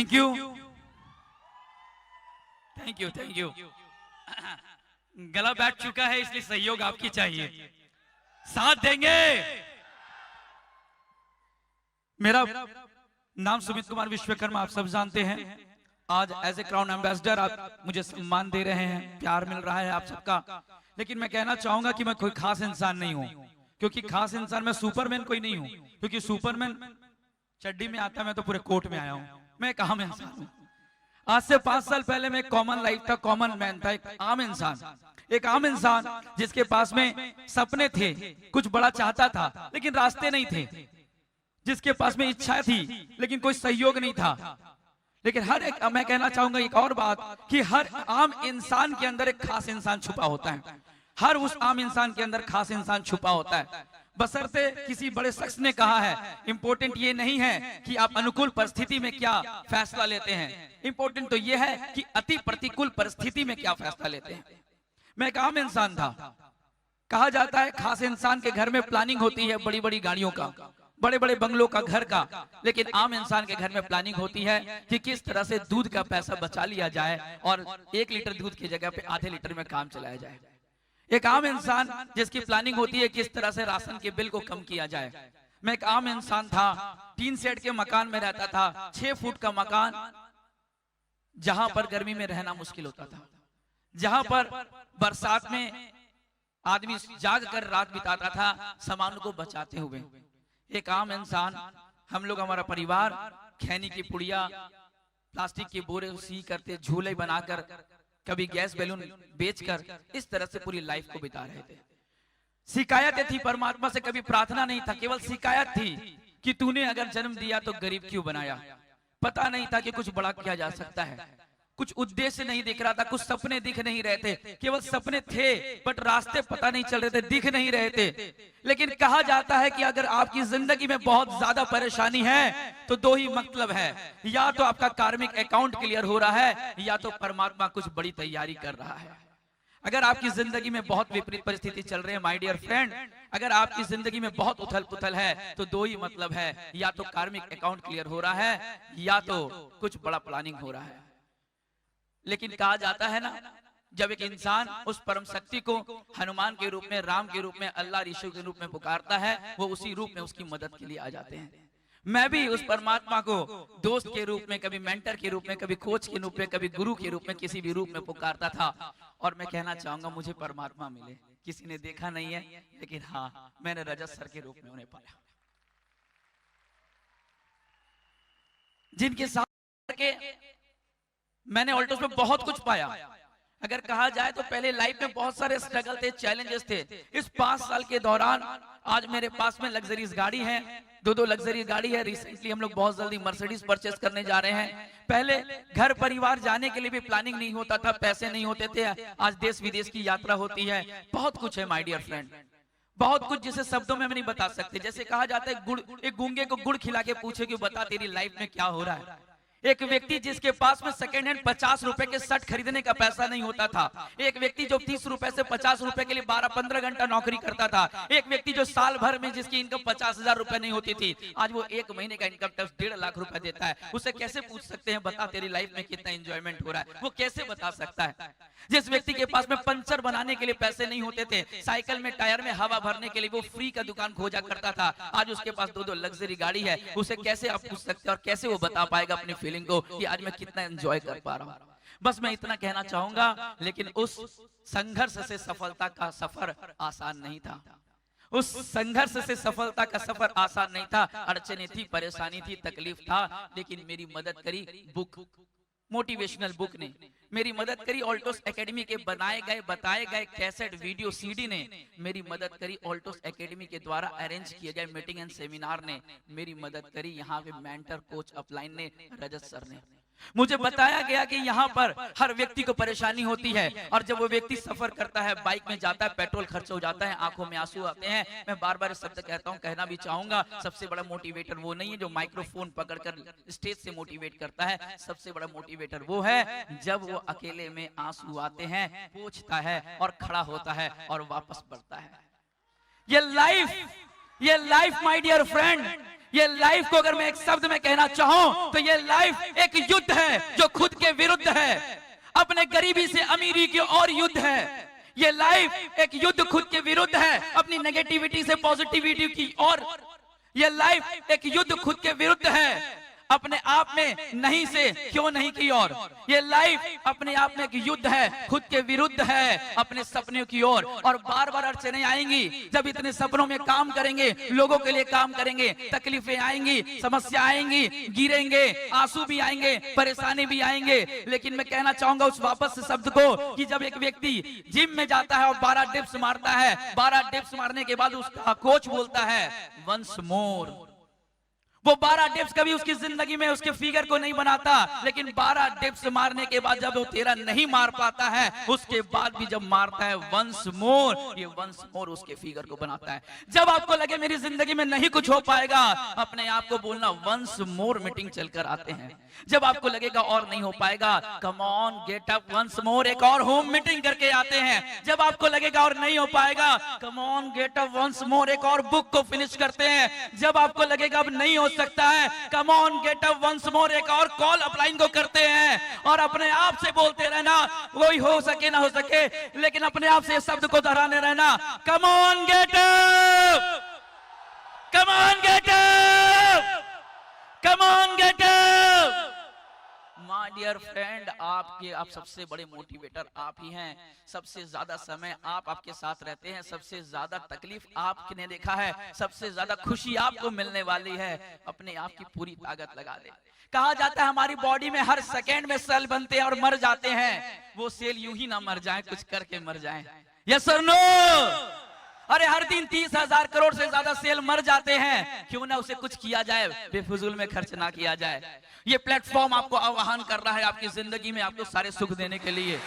Thank you thank you thank you. गला बैठ चुका है इसलिए सहयोग आपकी चाहिए, साथ देंगे। मेरा नाम सुमित कुमार विश्वकर्मा, आप सब जानते हैं। आज एज ए क्राउन एम्बेसडर आप मुझे सम्मान दे रहे हैं, प्यार मिल रहा है आप सबका। लेकिन मैं कहना चाहूंगा कि मैं कोई खास इंसान नहीं हूं, क्योंकि खास इंसान मैं सुपरमैन कोई नहीं हूं, क्योंकि सुपरमैन चड्डी में आता, मैं तो पूरे कोट में आया हूं। मैं एक आम इंसान हूं। आज से 5 साल पहले मैं कॉमन लाइफ था, कॉमन मैन था, एक आम इंसान जिसके पास में सपने थे, कुछ बड़ा चाहता था लेकिन रास्ते नहीं थे, जिसके पास में इच्छा थी लेकिन कोई सहयोग नहीं था। लेकिन हर एक, मैं कहना चाहूंगा एक और बात कि हर आम इंसान के अंदर एक खास इंसान छुपा होता है। हर उस आम इंसान के अंदर खास इंसान छुपा होता है। बशर्ते किसी बड़े शख्स ने कहा है, इंपॉर्टेंट ये नहीं है कि आप अनुकूल परिस्थिति में क्या फैसला लेते हैं, इंपॉर्टेंट तो ये है कि अति प्रतिकूल परिस्थिति में क्या फैसला लेते हैं। मैं एक आम इंसान था। कहा जाता है खास इंसान के घर में प्लानिंग होती है बड़ी बड़ी गाड़ियों का, बड़े बड़े बंगलों का, घर का, लेकिन आम इंसान के घर में प्लानिंग होती है कि किस तरह से दूध का पैसा बचा लिया जाए और 1 लीटर दूध की जगह पे आधे लीटर में काम चलाया जाए। एक आम इंसान जिसकी प्लानिंग होती है किस तरह से राशन के बिल को कम किया जाए। मैं एक आम इंसान था, 3 सेट के मकान में रहता था, 6 फुट का मकान, जहां पर गर्मी में रहना मुश्किल होता था, जहां पर बरसात में आदमी जाग कर रात बिताता था सामान को बचाते हुए। एक आम इंसान, हम लोग, हमारा परिवार खैनी की पुड़िया, प्लास्टिक के बोरे सी करते, झूले बनाकर, कभी गैस बैलून बेचकर, इस तरह से पूरी लाइफ को बिता रहे थे। शिकायतें थी परमात्मा से, कभी प्रार्थना नहीं था, केवल शिकायत थी कि तूने अगर जन्म दिया तो गरीब क्यों बनाया। पता नहीं था कि कुछ बड़ा किया जा सकता है, कुछ उद्देश्य नहीं दिख रहा था, कुछ सपने दिख नहीं रहे थे। केवल सपने थे बट रास्ते पता नहीं चल रहे थे, दिख नहीं रहे थे। लेकिन कहा जाता है कि अगर आपकी जिंदगी में बहुत ज्यादा परेशानी है तो 2 ही मतलब है, या तो आपका कार्मिक अकाउंट क्लियर हो रहा है या तो परमात्मा कुछ बड़ी तैयारी कर रहा है। अगर आपकी जिंदगी में बहुत विपरीत परिस्थिति चल रही है माय डियर फ्रेंड, अगर आपकी जिंदगी में बहुत उथल पुथल है तो 2 ही मतलब है, या तो कार्मिक अकाउंट क्लियर हो रहा है या तो कुछ बड़ा प्लानिंग हो रहा है। लेकिन कहा जाता है ना, जब एक इंसान उस परम शक्ति को हनुमान के रूप में, राम के रूप में, अल्लाह ऋषि के रूप में पुकारता है, वो उसी रूप में उसकी मदद के लिए आ जाते हैं। मैं भी उस परमात्मा को दोस्त के रूप में, कभी मेंटर के रूप में, कभी कोच के रूप में, कभी गुरु के रूप में, किसी भी रूप में पुकारता था। और मैं कहना चाहूंगा मुझे परमात्मा मिले, किसी ने देखा नहीं है, लेकिन हाँ, मैंने रजत सर के रूप में उन्हें पाया, जिनके साथ के मैंने ऑल्टोस में बहुत कुछ पाया। अगर कहा जाए तो पहले लाइफ में बहुत सारे स्ट्रगल थे, चैलेंजेस थे। इस 5 साल के दौरान आज मेरे पास में लग्जरीज गाड़ी है, 2 लग्जरी गाड़ी है। रिसेंटली हम लोग बहुत जल्दी मर्सिडीज परचेस करने जा रहे हैं। पहले घर परिवार जाने के लिए भी प्लानिंग नहीं होता था, पैसे नहीं होते थे। आज देश विदेश की यात्रा होती है, बहुत कुछ है माय डियर फ्रेंड, बहुत कुछ जिसे शब्दों में नहीं बता सकते। जैसे कहा जाता है गुड़, एक गूंगे को गुड़ खिला के पूछे कि बता तेरी लाइफ में क्या हो रहा है। एक व्यक्ति जिसके पास में सेकंड हैंड 50 रुपए के शर्ट खरीदने का पैसा नहीं होता था, एक व्यक्ति जो 30 रुपए से 50 रुपए के लिए 12-15 घंटा नौकरी करता था, एक व्यक्ति जो साल भर में जिसकी इनकम 50,000 रुपए नहीं होती थी, आज वो 1 महीने का इनकम टैक्स 1.5 लाख रुपए देता है। उसे कैसे पूछ सकते हैं बता तेरी लाइफ में कितना एंजॉयमेंट हो रहा है, वो कैसे बता सकता है। जिस व्यक्ति के पास में पंचर बनाने के लिए पैसे नहीं होते थे, साइकिल में टायर में हवा भरने के लिए वो फ्री का दुकान खोजा करता था, आज उसके पास 2 लग्जरी गाड़ी है। उसे कैसे आप पूछ सकते हैं और कैसे वो बता पाएगा अपनी फीलिंग को कि आज मैं कितना एंजॉय कर पा रहा हूं। बस मैं इतना कहना चाहूंगा। लेकिन उस संघर्ष से सफलता का सफर आसान नहीं था, उस संघर्ष से सफलता का सफर आसान नहीं था। अड़चने थी, परेशानी थी, तकलीफ था, लेकिन मेरी मदद करी बुक, मोटिवेशनल बुक ने मेरी मदद करी। ऑल्टोस एकेडमी के बनाए गए, बताए गए कैसेट, वीडियो, सीडी ने मेरी मदद करी। ऑल्टोस एकेडमी के द्वारा अरेंज किए गए मीटिंग एंड सेमिनार ने मेरी मदद करी। यहाँ पे मेंटर, कोच, अपलाइन ने, रजत सर ने। मुझे बताया गया कि यहाँ पर हर व्यक्ति को परेशानी होती है, और जब वो व्यक्ति सफर करता है, बाइक में जाता है, पेट्रोल खर्च हो जाता है, आंखों में आंसू आते हैं। मैं बार बार शब्द कहता हूँ, कहना भी चाहूंगा, सबसे बड़ा मोटिवेटर वो नहीं है जो माइक्रोफोन पकड़कर स्टेज से मोटिवेट करता है। सबसे बड़ा मोटिवेटर वो है जब वो अकेले में आंसू आते हैं, पूछता है और खड़ा होता है और वापस बढ़ता है। ये लाइफ माय डियर फ्रेंड, ये लाइफ को अगर मैं एक शब्द में कहना चाहूं तो ये लाइफ एक युद्ध है जो खुद के विरुद्ध है, अपने गरीबी से अमीरी की ओर युद्ध है। ये लाइफ एक युद्ध खुद के विरुद्ध है, अपनी नेगेटिविटी से पॉजिटिविटी की ओर। ये लाइफ एक युद्ध खुद के विरुद्ध है, अपने आप में नहीं से क्यों नहीं की ओर। ये लाइफ अपने आप में एक युद्ध है, खुद के विरुद्ध है, अपने सपनों की ओर। और बार बार अड़चनें आएंगी, जब इतने सपनों में काम करेंगे, लोगों के लिए काम करेंगे, तकलीफें आएंगी, समस्या आएंगी, गिरेंगे, आंसू भी आएंगे, परेशानी भी आएंगे। लेकिन मैं कहना चाहूंगा उस वापस से शब्द को कि जब एक व्यक्ति जिम में जाता है और 12 डिप्स मारता है, 12 डिप्स मारने के बाद उसका कोच बोलता है वंस मोर। वो 12 डिप्स कभी उसकी जिंदगी में उसके फिगर को नहीं बनाता, लेकिन 12 डिप्स मारने के बाद जब वो 13 नहीं मार पाता है, उसके बाद भी जब मारता है वंस मोर, ये वंस मोर उसके फिगर को बनाता है। जब आपको लगे मेरी जिंदगी में नहीं कुछ हो पाएगा, अपने आप को बोलना वंस मोर मीटिंग चलकर आते हैं। जब आपको लगेगा और नहीं हो पाएगा, come on get up once more, एक और होम मीटिंग करके आते हैं। जब आपको लगेगा और नहीं हो पाएगा, come on get up once more, एक और बुक को फिनिश करते हैं। जब आपको लगेगा अब नहीं हो सकता है, come on get up once more, एक और कॉल अपलाइन को करते हैं। और अपने आप से बोलते रहना, कोई हो सके ना हो सके, लेकिन अपने आप से शब्द को दोहराने रहना, come on get up, come on get up, come on get up. My dear friend, आप सबसे बड़े मोटिवेटर आप ही हैं। सबसे ज्यादा समय आप आपके साथ रहते हैं, सबसे ज्यादा तकलीफ आपने देखा है, सबसे ज्यादा खुशी आपको मिलने वाली है। अपने आप की पूरी ताकत लगा दे। कहा जाता है हमारी बॉडी में हर सेकेंड में सेल बनते हैं और मर जाते हैं। वो सेल यूं ही ना मर जाए, कुछ करके मर जाए। यस और नो? अरे हर दिन 30,000 करोड़ से ज्यादा सेल मर जाते हैं, क्यों ना उसे कुछ किया जाए, बेफिजूल में खर्च ना किया जाए। ये प्लेटफॉर्म आपको आह्वान कर रहा है आपकी जिंदगी में आपको सारे सुख देने के लिए।